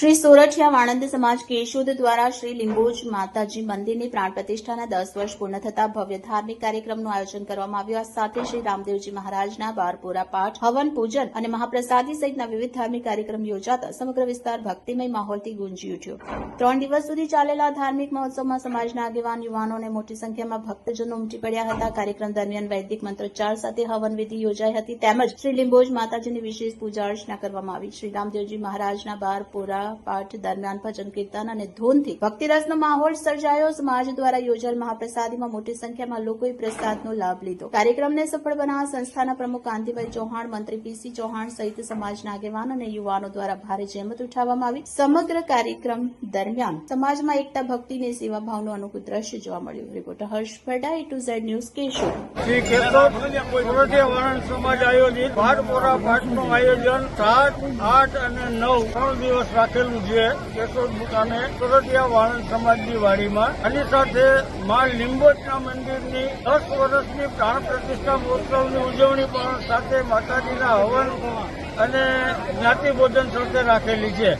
શ્રી સોરઠિયા વાણંદ સમાજ કેશોદ દ્વારા શ્રી લીંબોજ માતાજી મંદિરની પ્રાણ પ્રતિષ્ઠાના 10 વર્ષ પૂર્ણ થતા ભવ્ય ધાર્મિક કાર્યક્રમનું આયોજન કરવામાં આવ્યું। આ સાથે શ્રી રામદેવજી મહારાજના 12 પૂરા પાઠ, હવન પૂજન અને મહાપ્રસાદી સહિતના વિવિધ ધાર્મિક કાર્યક્રમ યોજાતા સમગ્ર વિસ્તાર ભક્તિમય માહોલથી ગુંજી ઉઠ્યો। 3 દિવસ સુધી ચાલેલા ધાર્મિક મહોત્સવમાં સમાજના આગેવાન, યુવાનો અને મોટી સંખ્યામાં ભક્તજનો ઉમટી પડ્યા હતા। કાર્યક્રમ દરમિયાન વૈદિક મંત્રોચ્ચાર સાથે હવન વિધિ યોજાઈ હતી તેમજ શ્રી લીંબોજ માતાજીની વિશેષ પૂજા અર્ચના કરવામાં આવી। શ્રી રામદેવજી મહારાજના 12 પૂરા પાઠ દરમિયાન ભજન કીર્તન અને ધૂનથી ભક્તિરસનો માહોલ સર્જાયો। સમાજ દ્વારા યોજાયેલ મહાપ્રસાદીમાં મોટી સંખ્યામાં લોકોએ પ્રસાદનો લાભ લીધો। કાર્યક્રમને સફળ બનાવવા સંસ્થાના પ્રમુખ કાંતિભાઈ ચૌહાણ, મંત્રી પીસી ચૌહાણ સહિત સમાજના આગેવાન અને યુવાનો દ્વારા ભારે જહેમત ઉઠાવવામાં આવી। સમગ્ર કાર્યક્રમ દરમિયાન સમાજમાં એકતા, ભક્તિ અને સેવાભાવનું અનોખું દ્રશ્ય જોવા મળ્યું। રિપોર્ટર હર્ષ પરડા, A2Z ન્યૂઝ, કેશોદ। શ્રી કેશોદ સોરઠિયા વાણંદ સમાજ આયોજિત 12 પૂરા પાઠનું આયોજન 7, 8 અને 9 3 દિવસ રાખેલું છે કેશોદ અને સોરઠિયા વાણંદ સમાજની વાડીમાં। આની સાથે મા લીંબોજના મંદિરની 10 વર્ષની પ્રાણ પ્રતિષ્ઠા મહોત્સવની ઉજવણી પણ સાથે માતાજીના હવન અને જ્ઞાતિ ભોજન સાથે રાખેલી છે।